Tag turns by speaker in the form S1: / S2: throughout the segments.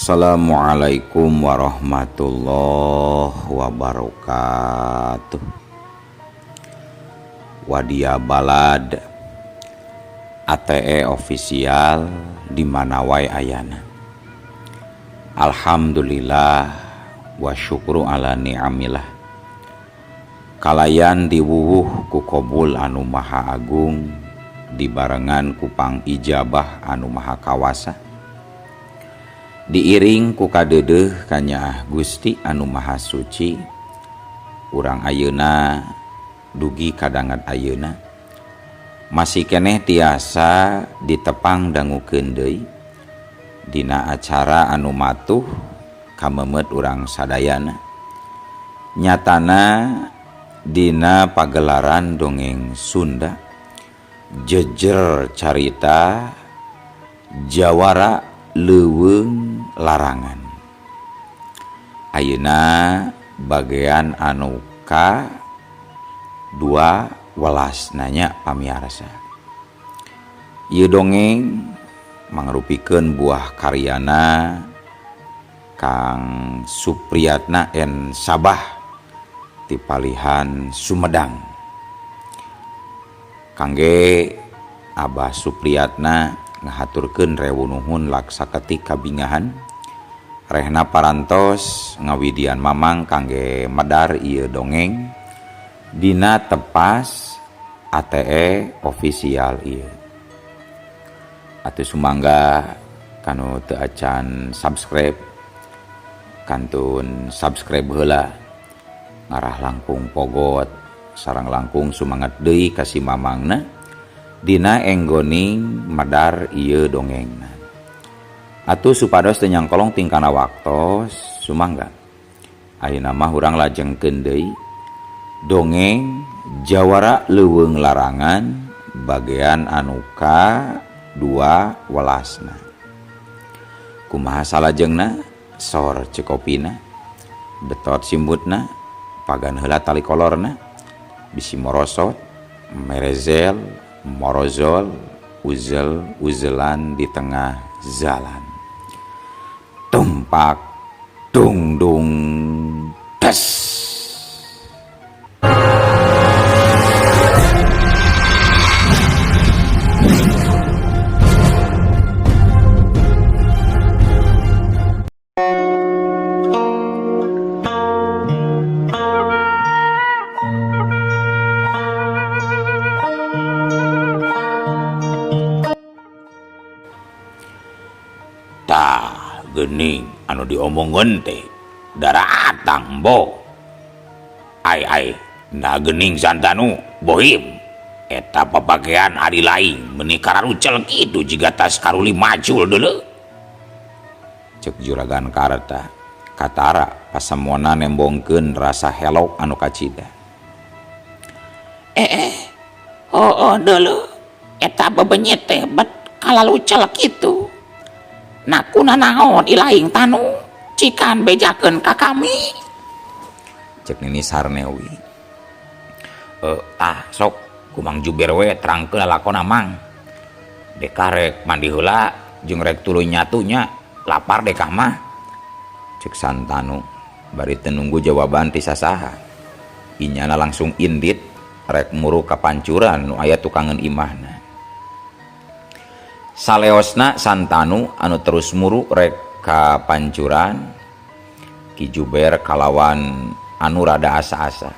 S1: Assalamualaikum warahmatullahi wabarakatuh. Wadia balad ATE official di mana wae ayana. Alhamdulillah wa syukru ala ni'amillah. Kalayan diwuwuh ku qabul anu maha agung, dibarengan ku pang ijabah anu maha kawasa. Diiring ku kadeudeuh ka Nyaah Gusti anu maha suci, urang ayeuna dugi kadangat ayeuna masih keneh tiasa ditepang dangukeun deui dina acara anu matuh kamemet urang sadayana. Nyatana dina pagelaran dongeng Sunda jejer carita jawara leuweung larangan. Ayeuna bagian anu ka 2 welas nanya pamiarsa. Ieu dongeng mangrupikeun buah karyana Kang Supriyatna en Sabah ti Palihan Sumedang. Kangge Abah Supriyatna ngahaturkeun rewu nuhun laksaketi kabingahan rehna parantos ngawidian mamang kangge medar ieu dongeng dina tepas ATE official ieu. Atuh sumangga kanu teu acan subscribe kantun subscribe heula, ngarah langkung pogot sareng langkung sumanget deui ka si mamangna dina enggoning medar ieu dongengna. Atuh supados teu nyangkolong tingkana waktos sumangga ayeuna mah urang lajengkeun deui dongeng jawara leuweung larangan bagean anu ka 2 welasna. Kumaha salajengna sor cekopina betot simbutna pagan heula tali kolorna bisi morosot merezel morozol uzel-uzelan di tengah jalan. Tumpak dung dung des. Tah geuning anu diomongkeun teh daratang bo. Ai na geuning santanu bohim eta papakean ari laing meuni kararucel kitu jiga tas karuli macul deuleu. Cek juragan Karta katara pasamuana nembongkeun rasa helok anu kacida. Deuleu eta bebenyet teh bet kalalucel kitu. Nakuna naon ilaing tanu cikan bejakeun ka kami. Cek Nini Sarnewi. Sok kumang juber we terangkeun lalakonna mang. Dekarek mandi heula jeung rek tuluy nyatunya lapar dekah mah. Cek Santanu bari teu nunggu jawaban ti sasaha. Inyana langsung indit rek muru ka pancuran nu aya tukangan imahna. Saleosna Santanu anu terus muru rek ka pancuran Ki Juber kalawan anu rada asa-asa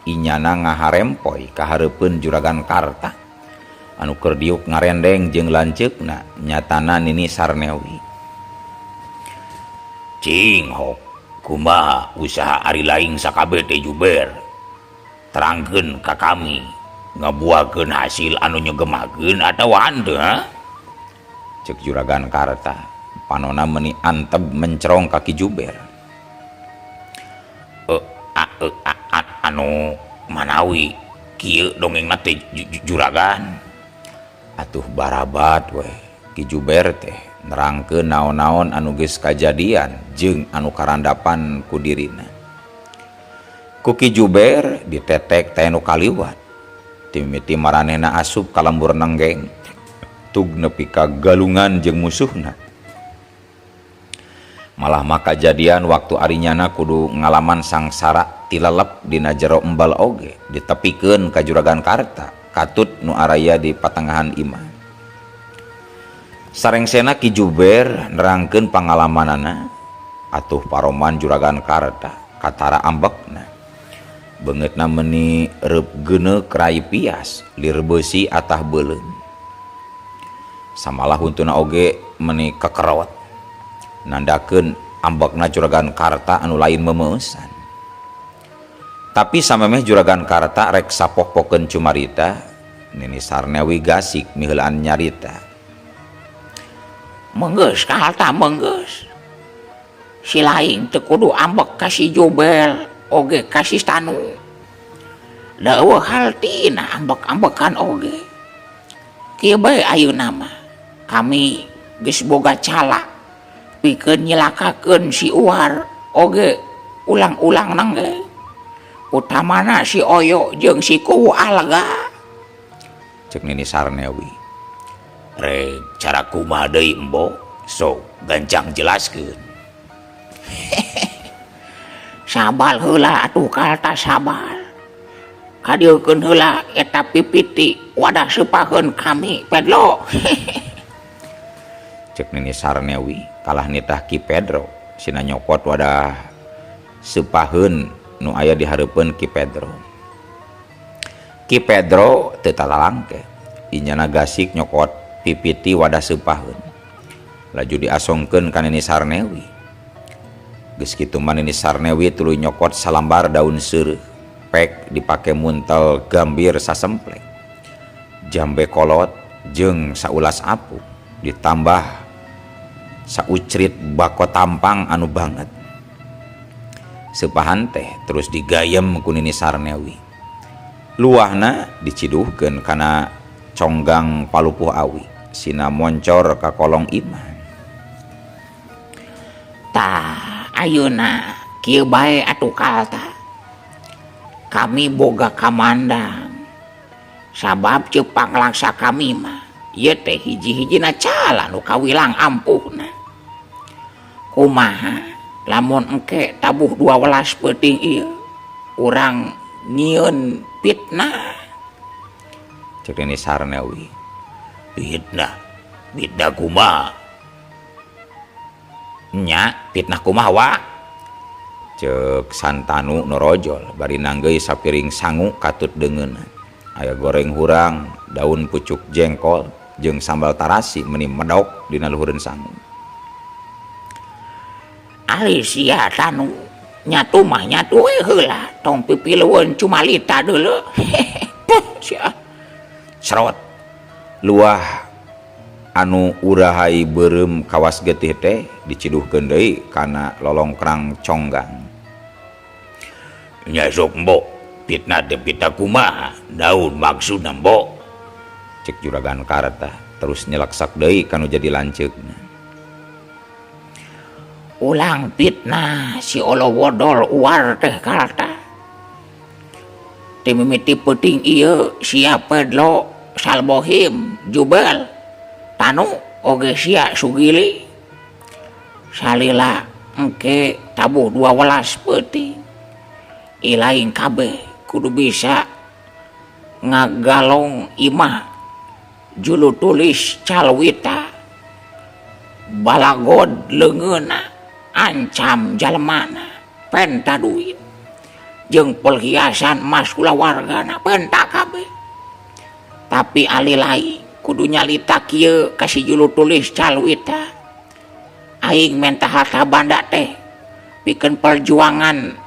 S1: inyana ngaharempoy ka hareupeun juragan Karta anu keur diuk ngarendeng jeung lanceukna nyatana Nini Sarnewi. Cing hok kumaha usaha ari laing sakabeh teh Juber, terangkeun ka kami ngabuahkeun hasil anu nyegemakeun atawa henteu ha? Cek juragan Karta panona meuni anteb mencerong kaki Juber. Anu manawi kieu dongengna teh juragan. Atuh barabat we Ki Juber teh nerangkeun naon-naon anu geus kajadian jeung anu karandapan ku dirina. Ku Ki Juber ditetek teh nu kaliwat timiti maranehna asup ka lembur nenggeng tug nepi ka galungan jeung musuhna.
S2: Malah maka kajadian waktu arinyana kudu ngalaman sangsara tilalep dina jero embal oge ditepikeun ka Juragan Karta katut nu araya di patengahan imah. Sarengsena Ki Juber nerangkeun pangalamanana atuh paroman Juragan Karta katara ambekna. Beungeutna meuni reup geuneuk rai pias lir beusi atah beuleum. Samalah huntuna oge meuni kekerot. Nandakeun ambekna Juragan Karta anu lain memeusan. Tapi samemeh Juragan Karta rek sapok-pokeun cumarita, Nini Sarnewi gasik miheulaan nyarita.
S3: Menggeus Karta menggeus. Si lain teu kudu ambek ka si Jubel oge ka si Tanu. Daeuh haltina ambek-ambekan oge. Kieu bae ayeuna mah kami geus boga cala pikeun nyilakakeun si Uar oge ulang-ulang nangge utamana si Oyo jeung si Kuwu Alga.
S2: Cek Nini Sarnewi.
S1: Rek cara kumaha deui Embo? Sok gancang jelaskeun.
S3: Sabar heula atuh Karta sabar. Kadieukeun heula eta pipiti wadah seupaheun kami Pedro.
S2: Cek Nini Sarnewi kalah nitah Ki Pedro sina nyokot wadah seupaheun nu aya di hareupeun Ki Pedro. Ki Pedro teu talalangke inyana gasik nyokot pipiti wadah seupaheun. Laju diasongkeun ka Nini Sarnewi. Geus kitu mah Nini Sarnewi tuluy nyokot salambar daun seureuh pek dipake muntel gambir sasemplek. Jambe kolot jeung saulas apu ditambah saucrit bako tampang anu banget. Seupahan teh terus digayem ku Nini Sarnewi. Luahna diciduhkeun kana conggang palupuh awi sina moncor ka kolong imah.
S3: Tah ayeuna kieu bae atuh Karta. Kami boga kamandang. Sabab ceuk panglaksa kami mah ieu teh hiji-hijina cala nu kawilang ampuhna. Kumaha lamun engke tabuh 12 peuting ieu urang nyieun fitnah.
S2: Cek Nini Sarnewi.
S1: Fitnah kumaha?
S2: Nya fitnah kumaha wa? Cek Santanu norojol bari nanggeui sapiring sangu katut deungeunna. Aya goreng hurang, daun pucuk jengkol jeung sambal tarasi meuni medok dina luhureun sangu.
S3: Ali sia Tanu nyatu mah nyatu we heula tong pipileueun cumalita deuleu.
S2: Sia serot luah anu urahay beureum kawas getih teh diciduhkeun deui kana lolongkrang conggang.
S1: Nya sok Embo, fitnah teh fitnah kumaha? Daun maksudna Embo?
S2: Cek Juragan Karta terus nyelaksak deui kanu jadi lanceukna.
S3: Ulang fitnah si Olowodol Uar teh Karta. Ti mimiti peuting ieu sia Pedro Salbohim Jubel Tanu oge sia Sugili. Salila engke tabuh 12 peuting. Ilaing kabeh kudu bisa ngagalong imah julu tulis calwita balagod leungeuna ancam jalemana penta duit jeung perhiasan emas kulawargana penta kabeh. Tapi ali lain kudu nyalita kieu kasih julu tulis calwita aing menta harta banda teh pikeun perjuangan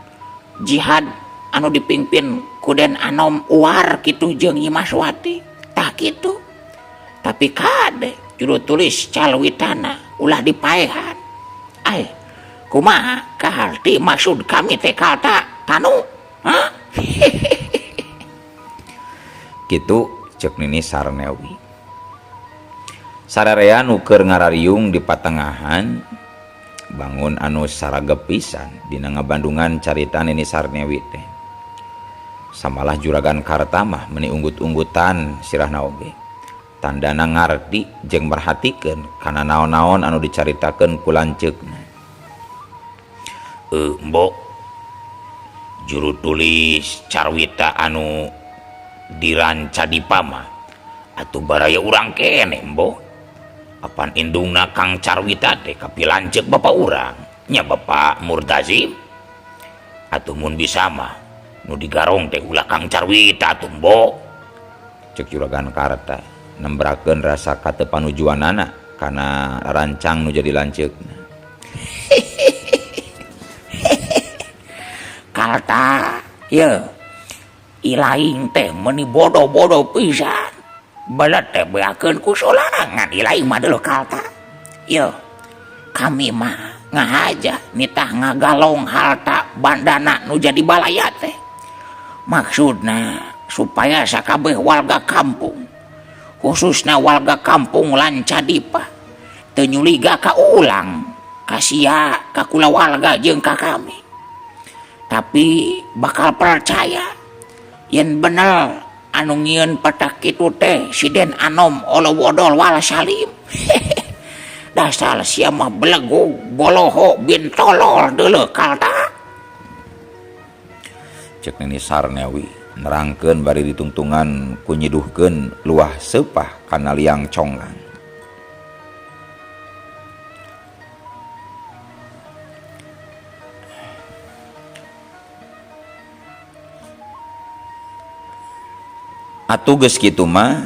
S3: jihad anu dipimpin ku Den Anom Uar kitu jeung Nyi Maswati tah kitu. Tapi kade julu tulis calwitana ulah dipaehan. Kumaha kaharti maksud kami teh Karta Tanu? Hah?
S2: Kitu cek Nini Sarnewi. Sararea nu keur ngarariung di patengahan bangun anu saragep pisan dina ngabandungan carita Nini Sarnewi teh. Samalah Juragan Karta mah meuni unggut-unggutan sirahna oge. Tandana ngarti jeung merhatikeun kana naon-naon anu dicaritakeun ku lanceukna.
S1: Mbok juru tulis carwita anu diranca di pama atuh baraya urang kene mbok apan indungna Kang Carwita teh kapilanceuk bapak urang nya Bapak Murtazim atuh mun bisa mah nu digarong teh ulah Kang Carwita atuh mbok
S2: cek Juragan Karta nembrakeun rasa katepanujuanana kana rancang nu jadi lanceukna.
S3: Karta ya ilaing teh meuni bodoh-bodoh pisan balat teh beakeun ku solangan ilaing mah deuh Karta ya kami mah ngahaja nitah ngagalong harta bandana nu jadi balaya teh maksudna supaya sakabeh warga kampung khususna warga kampung Lancadipa teu nyuliga ka ulang kasia ka kulawarga jeung ka kami tapi bakal percaya yen bener anu ngieun petak kitu teh si Den Anom Olowodol wala Salim. Dasar sia mah belego boloho bin tolol deuleu Karta.
S2: Cek Nini Sarnewi nerangkeun bari ditungtungan ku nyiduhkeun luah seupah kana liang conggang. Atuh geus kitu mah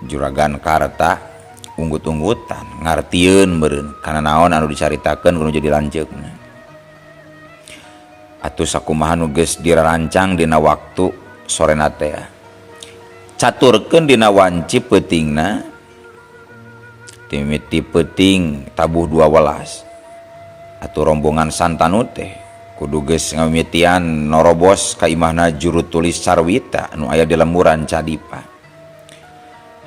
S2: Juragan Karta unggut-unggutan ngartieun meureun kana naon anu dicaritakeun kudu jadi lanceukna. Atuh sakumaha nu geus dirancang dina waktu sorena teh caturkeun dina wanci peutingna timiti peuting tabuh 12 atuh rombongan santanu teh kudu geus ngamimitian norobos ka imahna juru tulis Carwita anu aya di lemburan Cadipa.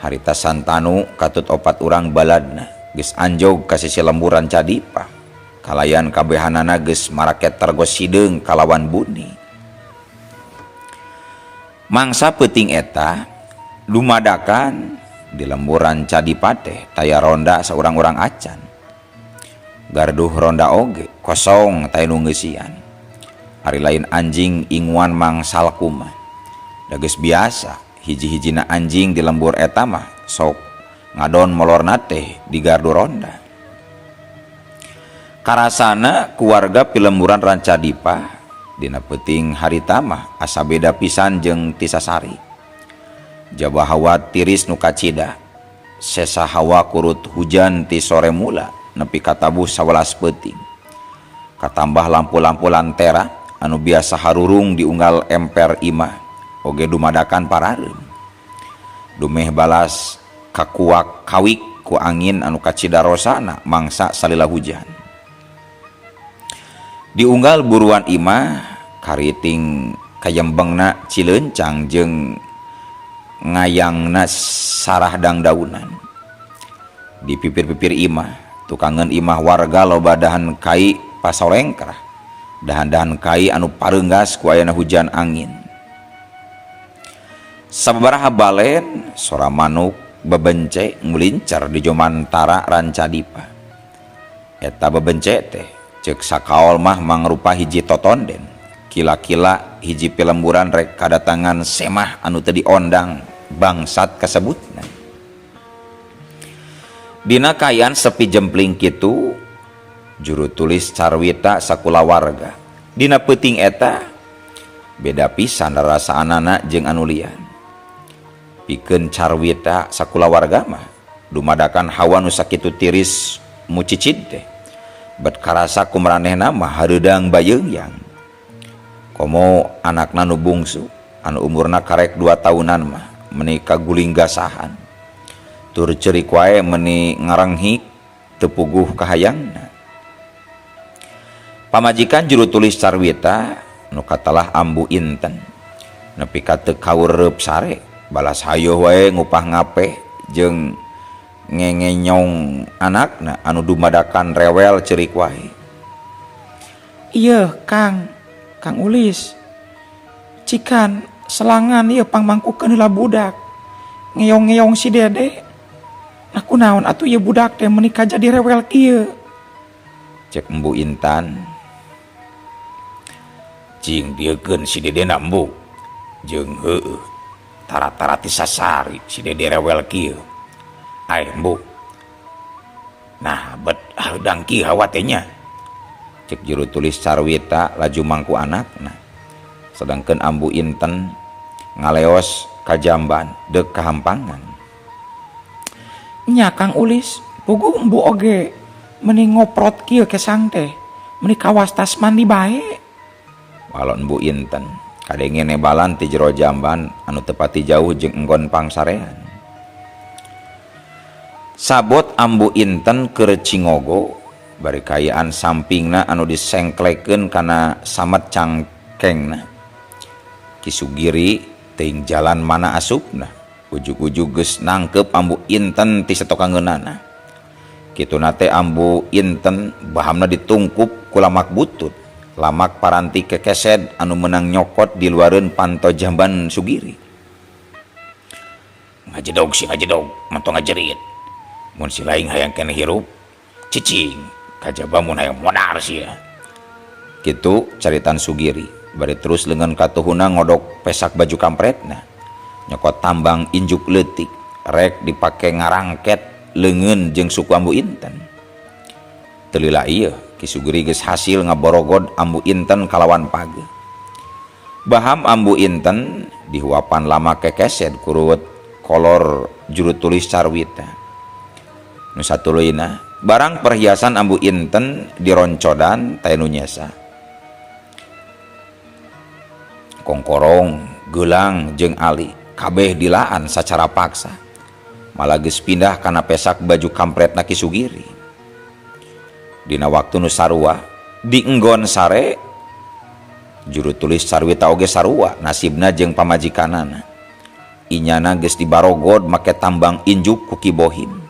S2: Harita santanu katut 4 urang baladna geus anjog ka sisi lemburan Cadipa. Kalayan kabehanana geus maraket tergos sideung kalawan buni. Mangsa peuting eta lumadakan di lemburan Cadipa teh taya ronda saurang-urang acan. Garduh ronda oge kosong taya nu ngeusian. Hari lain anjing inguan mangsal kuman da geus biasa hiji-hijina anjing di lembur eta mah sok ngadon molorna teh di gardu ronda. Karasana keluarga pilemburan Rancadipa dina peuting harita mah asa beda pisan jeung Tisasari. Jaba hawa tiris nu kacida sesa hawa kurut hujan ti sore mula nepi ka tabuh 11 peuting. Katambah lampu-lampu lantera anu biasa harurung di unggal emper imah oge dumadakan parareun. Dumeh balas kakuak kawik ku angin anu kacidarosana mangsa salila hujan. Di unggal buruan imah kariting kayembengna cileuncang jeung ngayangna sarah dangdaunan. Di pipir-pipir imah tukangeun imah warga loba dahan kai pasolengkrah dahan-dahan kai anu pareunggas ku ayana hujan angin. Sababaraha balen sora manuk bebence ngulincer di jomantara Rancadipa. Eta bebence teh ceuk sakaol mah mangrupa hiji totonden. Kila-kila hiji pilemburan rek kadatangan semah anu teu diondang bangsat kasebutna. Dina kayan sepi jempling kitu juru tulis Carwita sakulawarga dina peuting eta beda pisan rarasaanana jeung anu lian. Pikeun Carwita sakulawarga mah dumadakan hawa nu sakitu tiris mucicid teh bet karasa ku maranehna mah hareudang bayeungyang. Komo anakna nu bungsu anu umurna karek 2 tahunan mah meuni kaguling gasahan tur ceurik wae meuni ngarenghik teu puguh kahayangna. Pamajikan juru tulis Carwita nu katalah ambu inten nepi ka teu kaureup sare balas hayeuh wae ngupah ngape jeung ngengenyong anakna anu dumadakan rewel ceurik wae.
S4: Iya Kang Ulis cikan selangan ieu pangmangkukeun heula budak ngeyong-ngeyong si Dede. Nah kunaon atuh ieu budak teh meuni jadi rewel kieu.
S2: Cek Embu Intan.
S1: Cing diekeun si Dede nambu jeung heueuh tara-tara ti sasari si Dede rewel kieu. Ai Embu, nah bet haudang kieu hawatenya.
S2: Cek juru tulis Carwita laju mangku anakna. Sedangkan Ambu Inten ngaleos ka jamban deuk kahampangan.
S4: Nya Kang Ulis, pugu embu oge meni ngoprot kieu kesang teh, meni kawastas mandi bae.
S2: Walon Embu Inten kadenge nebalan ti jero jamban anu tepati jauh jeung enggon pangsarean. Sabot Ambu Inten keur Cingogo bari kayaan sampingna anu disengklekeun kana samet cangkengna. Ki Sugiri teuing jalan mana asupna, ujug-ujug geus nangkep Ambu Inten ti satokangeunana. Kituna teh Ambu Inten bahamna ditungkup ku lamak butut, lamak paranti kekesed anu menang nyokot di luareun panto jamban Sugiri.
S1: Ngajedog si ngajedog mentong ngajerit. Mun si laing hayang keneh hirup, cicing kajaba mun hayang modar sia.
S2: Kitu caritan Sugiri, bari terus leungeun katuhuna ngodok pesak baju kampretna. Nyokot tambang injuk leutik, rek dipake ngarangket leungeun jeung suku Ambu Inten. Teu lila ieu, Ki Sugiri geus hasil ngaborogod Ambu Inten kalawan page. Baham Ambu Inten dihuapan lama kekesed kurut kolor juru tulis Carwita. Nu satuluyna barang perhiasan Ambu Inten dironcodan tanu nyesa. Kongkorong, gelang jeung ali kabeh dilaan sacara paksa. Malah geus pindah kana pesak baju kampretna Ki Sugiri. Dina waktu nu sarua di enggon sare juru tulis Carwita oge sarua nasibna jeung pamajikanana. Inyana geus dibarogod make tambang injuk ku Ki Bohim.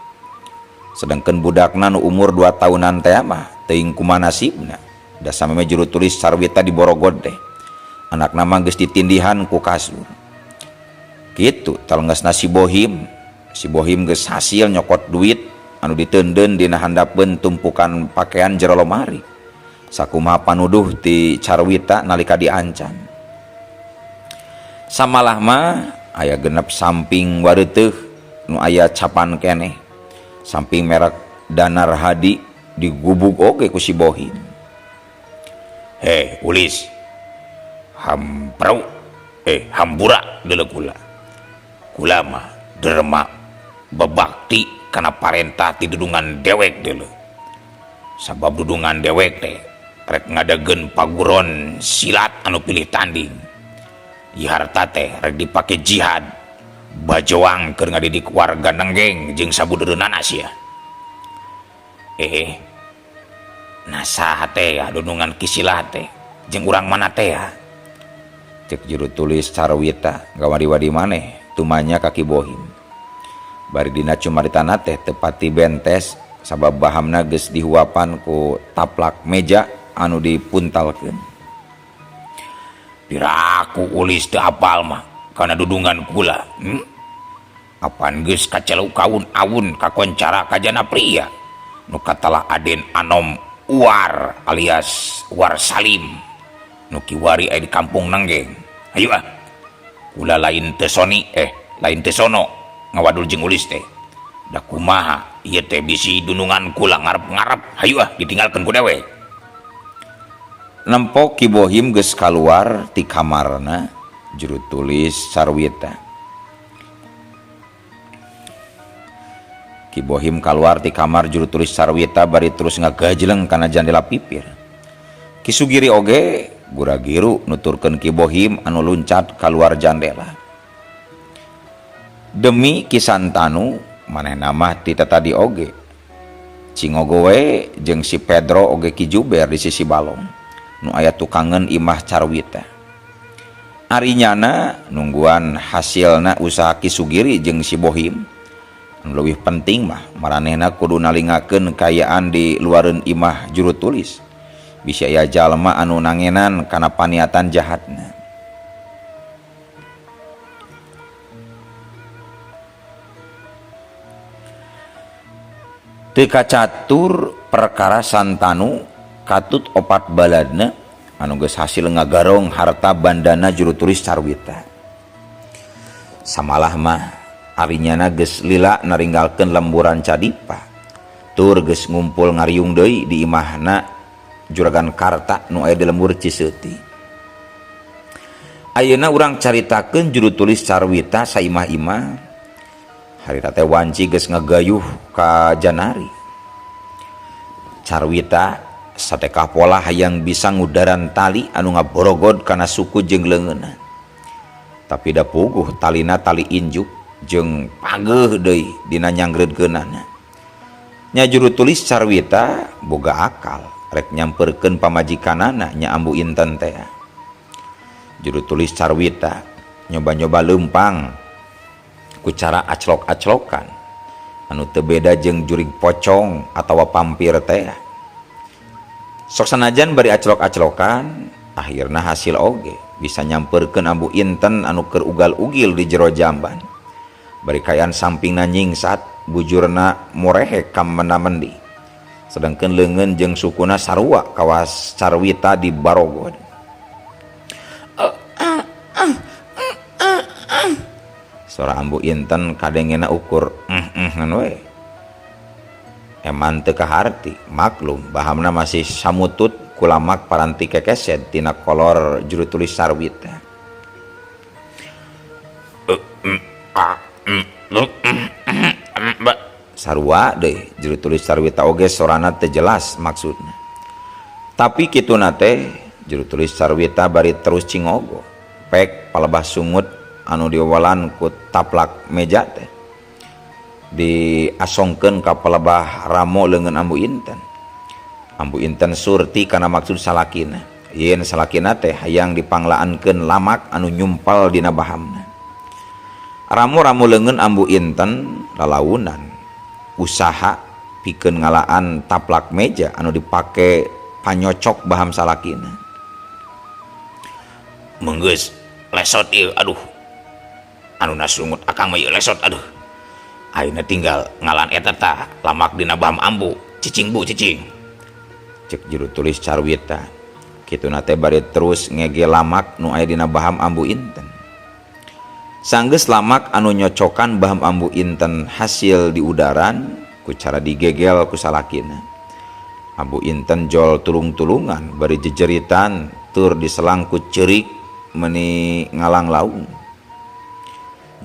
S2: Sedangkan budakna nu umur 2 tahunan teh mah teuing kumaha nasibna. Da sameme juru tulis Carwita diborogod teh. Anakna mah geus ditindihan ku kasur. Kitu talenggasna si Bohim. Si Bohim geus hasil nyokot duit anu diteundeun dina handapeun tumpukan pakaian jero lomari. Sakumaha panuduh ti Carwita nalika diancam. Samalah mah aya genep samping wareuteuh nu aya capan keneh. Samping merek Danar Hadi digubug oge ku si Bohim.
S1: Heh Ulis, hamprau hambura deuleu kula. Kula mah derma bebakti kana parentah ti dudungan dewek deuleu. Sabab dudungan dewek teh rek ngadageun paguron silat anu pilih tanding. Ieu harta teh rek dipake jihad. Bajoang keur ngadidik warga Nenggeng jeung sabudeurna sia. Nasaha teh ya dudungan kisilah teh jeung urang mana teh ya?
S2: Cek juru tulis Carwita gawadi-wadi maneh tumanya ka Ki Bohim. Bari dina cumaritana teh tepati bentes sabab bahamna geus dihuapan ku taplak meja anu dipuntalkeun.
S1: Piraku Ulis teu apal mah kana dudungan kula. Apan geus kaceluk kaun awun kakoncara kajana pria nu katalah Aden Anom Uwar alias War Salim nu kiwari aya di kampung Nenggeng. Hayu kula lain teu soni lain teu sono ngawadul jeung Ulis teh. Da kumaha ieu teh bisi dunungan kula ngarep-ngarep. Hayu ditinggalkeun ku dewek.
S2: Nempo Ki Bohim geus kaluar ti kamarna juru tulis Carwita. Ki Bohim kaluar ti kamar juru tulis Carwita bari terus ngagajleng kana jandela pipir. Ki Sugiri oge gura-giru nuturkeun Ki Bohim anu luncat kaluar jandela. Demi Ki Santanu manehna mah ti tadi oge. Cingogo we jeung si Pedro oge Ki Juber di sisi balong nu aya tukangeun imah Carwita. Arinyana nungguan hasilna usaha Ki Sugiri jeung si Bohim. Anu leuwih penting mah maranehna kudu nalingakeun kayaan di luareun imah juru tulis. Bisa aya jalma anu nangenan kana paniatan jahatna. Teu kacatur perkara Santanu katut opat baladna anu geus hasil ngagarong harta bandana juru tulis Carwita. Samalah mah arinyana geus lila naringgalkeun lemburan Cadipa. Tur geus ngumpul ngariung deui di imahna Juragan Karta nu aya di lembur Ciseuti. Ayeuna urang caritakeun juru tulis Carwita saimah-imah harita teh wanci geus ngagayuh ka Janari. Carwita satekah pola hayang bisa ngudaran tali anu ngaborogod kana suku jeung leungeunna. Tapi da puguh talina tali injuk jeung pageuh deui dina nyangreudkeunana. Nya juru tulis Carwita boga akal rek nyamperkeun pamajikanana nya Ambu Inten teh. Juru tulis Carwita nyoba-nyoba leumpang ku cara aclok-aclokan anu teu beda jeung jurig pocong atawa pampir teh. Sok sanajan bari aclok-aclokan akhirna hasil oge bisa nyamperkeun Ambu Inten anu keur ugal-ugil di jero jamban. Bari kayan sampingna nyingsat bujurna morehe ka mena-mendi. Sedangkeun leungeun jeung sukuna sarua kawas Carwita di barogod. Suara Ambu Inten kadengena ukur we. Eman teu kaharti, maklum bahamna masih samutut kulamak paranti kekeset tina kolor juru tulis Carwita. Sarua deui juru tulis Carwita oge sorana teu jelas maksudna. Tapi kituna teh juru tulis Carwita bari terus cingogo. Pek palebah sungut anu diwawalan ku taplak meja teh diasongkeun ka palebah ramo leungeun Ambu Inten. Ambu Inten surti kana maksud salakina. Yen salakina teh hayang dipanglaankeun lamak anu nyumpal dina bahamna. Ramo-ramo leungeun Ambu Inten lalaunan usaha pikeun ngalaan taplak meja anu dipake panyocok baham salakina.
S1: Menggeus lesot ieu aduh. Anu nasungut akang mah ieu lesot aduh. Ayeuna tinggal ngalan eta tah lamak dina baham Ambu. Cicing bu cicing.
S2: Cek juru tulis Carwita. Kituna teh bari terus ngege lamak nu aya dina baham Ambu Inten. Sanggeus lamak anu nyocokan baham Ambu Inten hasil di udaran ku cara digegel ku salakina. Ambu Inten jol tulung-tulungan bari jejeritan tur diselang ku ceurik meuni ngalang laung.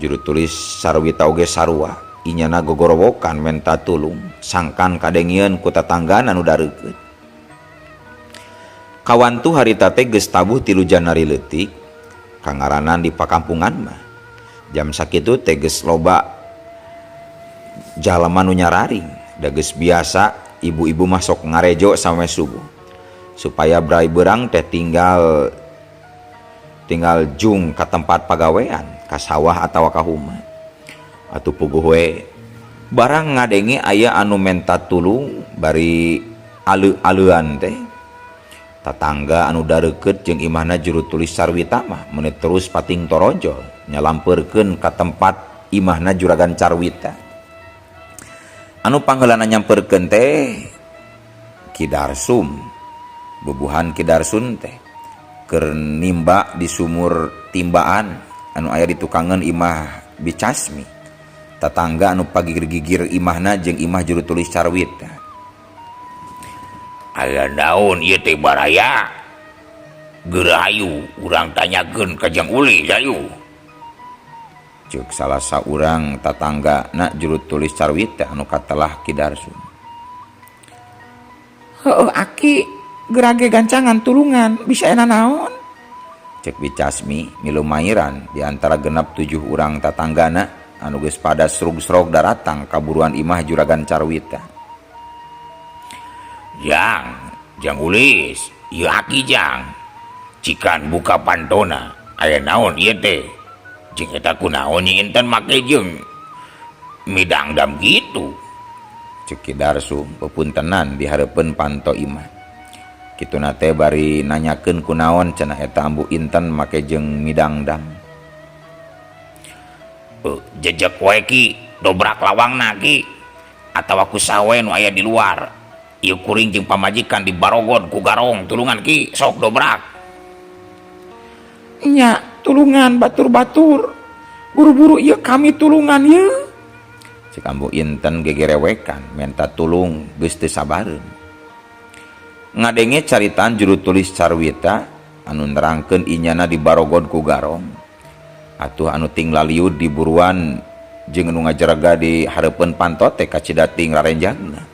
S2: Juru tulis Carwita oge sarua inyana gogorowokan menta tulung sangkan kadengieun ku tatanggana anu dareukeut. Kawantu harita teh geus tabuh 3 Janari leutik kangaranan di pakampungan mah. Jam sakitu teh geus loba jalema nu nyararing da geus biasa ibu-ibu masuk ngarejo sampai subuh supaya brai beurang teh tinggal jung ka tempat pagawean ka sawah atawa ka huma. Atuh puguh we barang ngadenge aya anu menta tulung bari aleu-aleuan teh tatangga anu dareukeut jeung imahna juru tulis Carwita mah meuni terus pating torojol nyalampeurkeun ka tempat imahna Juragan Carwita. Anu pangheulana nyampeurkeun teh Ki Darsum. Bubuhan Ki Darsun teh keur nimba di sumur timbaan anu aya di tukangan imah Bicasmi. Tatangga anu pagigir-gigir imahna jeung imah juru tulis Carwita.
S1: Aya naon ieu teh baraya? Gerahayu urang tanyakeun ka Jang Uli jayu.
S2: Ceuk salah saurang tatanggana juru tulis Carwita anu katelah Ki Darsun.
S4: Heueuh aki gerage gancangan tulungan bisa enak naon?
S2: Cek Bicasmi milu mairan di antara genap 7 urang tatanggana anu geus pada srug-srog daratang kaburuan imah Juragan Carwita.
S1: Jang Ulis, ieu aki Jang. Cikan buka pantona, aya naon ieu teh? Jeung eta kunaon Nyi Inten make jeung midangdam kitu.
S2: Cek Ki Darsum pepuntenan di hareupeun panto imah. Kituna teh bari nanyakeun kunaon cenah eta Ambu Inten make jeung midangdam.
S1: Jejek wae Ki, dobrak lawangna Ki. Atawa ku sawe nu aya di luar. ieu kuring jeung pamajikan di Barogod ku Garong tulungan ki sok dobrak.
S4: Nya tulungan batur-batur buru-buru ieu kami tulungan ieu.
S2: Cek Ambu Inten gegerewekan minta tulung geus teu sabareun. Ngadenge caritaan juru tulis Carwita anu nerangkeun inyana di Barogod ku Garong. Atuh anu ting laliud di buruan jeung anu ngajaraga di hareupeun panto teh kacidating rarenjangna.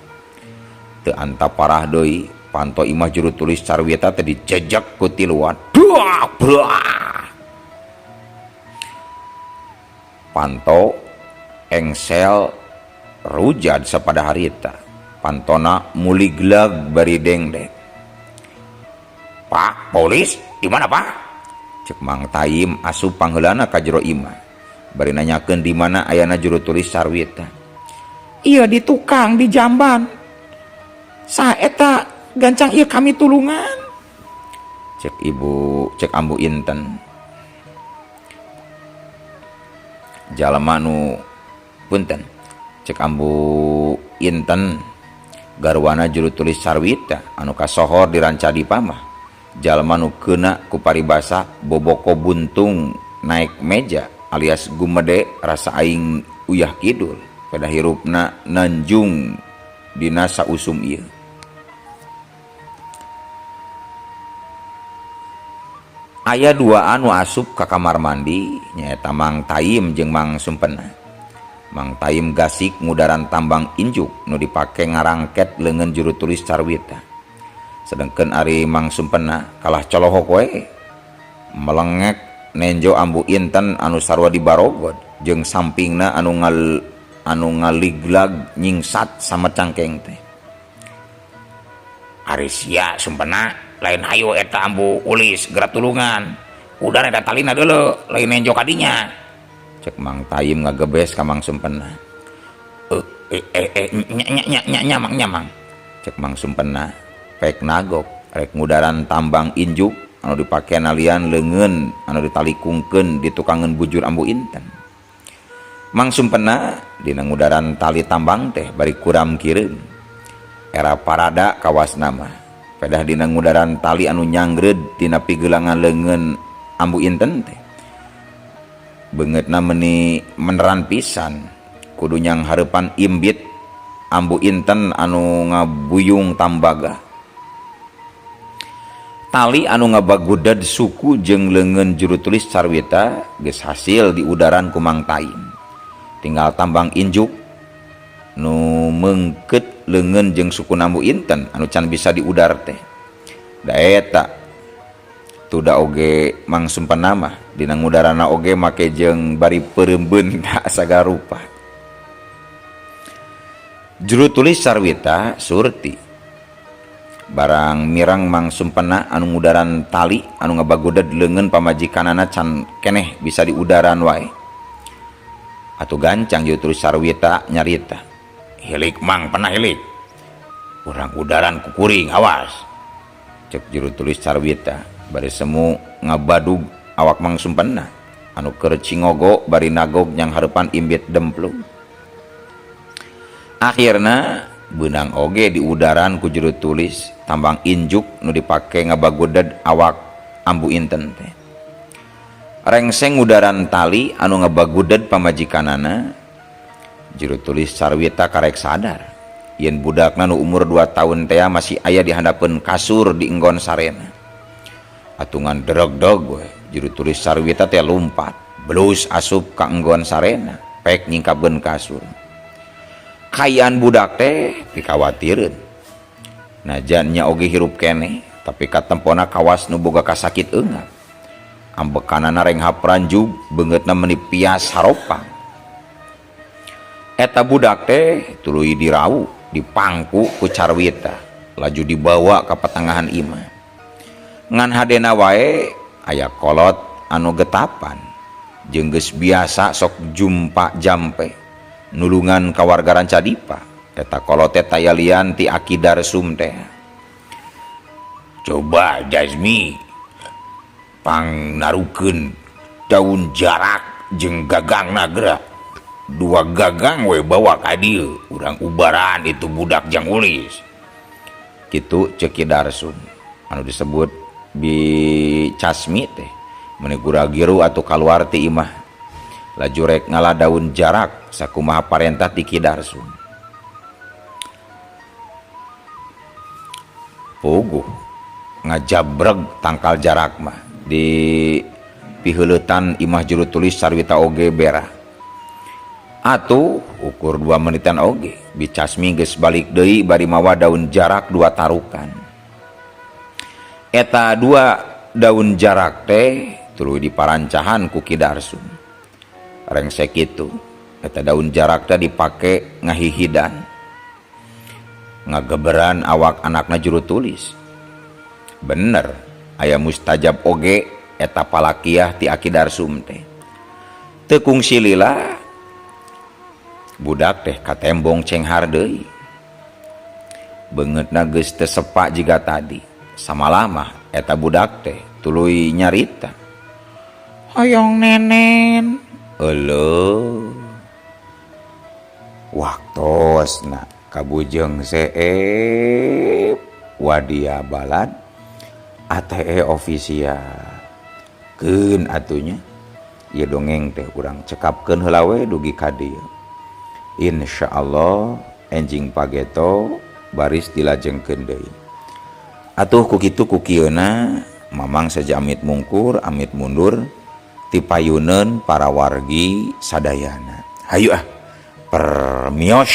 S2: Teu anta parah deui panto imah juru tulis Carwita teh dijejek ku tiluan. Duak beuah. Panto engsel rujad sapada harita. Pantona muliglag bari dengdek.
S1: Pak, polis, di mana Pak?
S2: Cek Mang Taim asup pangheulana ka jero imah. Bari nanyakeun di mana ayana juru tulis Carwita.
S4: Iya di tukang di jamban. Saeta gancang ieu kami tulungan.
S2: Cek Ambu Inten. Jalma nu punten. Cek Ambu Inten garwana juru tulis Carwita anu kasohor di Rancadi Pamah. Jalma nu keuna ku paribasa boboko buntung naik meja alias gumede rasa aing uyah kidul pada hirupna nanjung dina sausum ieu. Aya dua anu asup ka kamar mandi nyaeta Mang Taim jeung Mang Sumpena. Mang Taim gasik ngudaran tambang injuk nu dipake ngarangket leungeun juru tulis Carwita. Sedengkeun ari Mang Sumpena kalah colohok we melengek nenjo Ambu Inten anu sarua di Barogod jeung sampingna anu ngaliglag nyingsat sama cangkeng teh.
S1: Ari sia Sumpena lain hayu eta Ambu Ulis geura tulungan. Udah eta talina deuleu lain nenjo kadinya.
S2: Cek Mang Taim ngagebes ka Mang Sumpena.
S1: Nyamang.
S2: Cek Mang Sumpena pek nagok rek ngudaran tambang injuk anu dipake nalian leungeun anu ditalikungkeun di tukangeun bujur Ambu Inten. Mang Sumpena dina ngudaran tali tambang teh bari kuram kireum. Era parada kawasna mah pedah dina ngudaran tali anu nyangreud dina pigeulangan leungeun Ambu Inten teh. Beungeutna meuni meneran pisan kudu nyang hareupan imbit Ambu Inten anu ngabuyung tambaga. Tali anu ngabagudad suku jeung leungeun juru tulis Carwita geus hasil di udaran ku Mang Taim. Tinggal tambang injuk nu meungkeut leungeun jeung suku Ambu Inten anu can bisa diudar teh. Da eta tuda oge Mang Sumpena mah dina ngudarana oge make jeung bari pereumbeun da sagala rupa. Juru tulis Carwita Surti barang mirang Mang Sumpena anu ngudaran tali anu ngabagudad leungeun pamajikanana can keneh bisa diudaran wae. Atuh gancang juru tulis Carwita nyarita.
S1: Hilik Mang pernah hilik. Urang udaran ku kuring awas.
S2: Cek juru tulis Carwita bari semu ngabadug awak Mang Sumpena anu keur cingogo bari nagog nyang hareupan imbit demplung. Akhirna beunang oge di udaran ku juru tulis tambang injuk nu dipake ngabagudad awak Ambu Inten teh. Rengseng udaran tali anu ngabagudad pamajikanana juru tulis Carwita karek sadar yen budakna nu umur 2 tahun teh masih aya di handapeun kasur di enggon sarena. Atungan dereg-deg we juru tulis Carwita teh lumpat belus asup ka enggon sarena pek nyingkapkeun kasur. Kayaan budak teh dikawatireun. Najan nya oge hirup keneh tapi katempona kawas nu boga kasakit eungap. Ambekanana reng hapranjug beungeutna meuni pias haropang. Eta budak teh tuluy dirau dipangku ku Carwita laju dibawa ka patangahan imah. Ngan hadena wae aya kolot anu getapan jeung geus biasa sok jumpa jampe nulungan ka warga Rancadipa. Eta kolot teh taya lian ti Aki Darsum teh.
S1: Coba Jazmi pang narukeun daun jarak jeung gagangna geura. 2 gagang we bawa ka dieu urang ubaran itu budak jang Ulis.
S2: kitu cek Ki Darsum anu disebut bicasmi teh meuni gura-giru atuh kaluar ti imah laju rek ngaladaun jarak sakumaha parentah ti Ki Darsum. Puguh ngajabreg tangkal jarak mah di piheuletan imah juru tulis sarwita oge berah atuh ukur 2 menitan oge bicasmi geus balik deui bari mawa daun jarak 2 tarukan. Eta 2 daun jarak teh tuluy diparancahan ku Ki Darsum. Rengsek kitu eta daun jarak teh dipake ngahihidan ngageberan awak anakna juru tulis. Bener aya mustajab oge eta palakiah ti Ki Darsum teh. Teu kungsi lila budak teh katembong cenghar deui. Beungeutna geus teu sepa jiga tadi. Samalamah eta budak teh tuluy nyarita.
S4: Hoyong nenen.
S2: Eueuh. Waktosna kabujeng seep wadia balad ATE ofisial. Keun atunya. Ieu dongeng teh urang cekapkeun heula we dugi ka dieu. Insyaallah enjing pageto baris dilajengkeun deui. Atuh ku kitu ku kieuna mamang saja amit mungkur amit mundur ti payuneun para wargi sadayana. Hayu permios.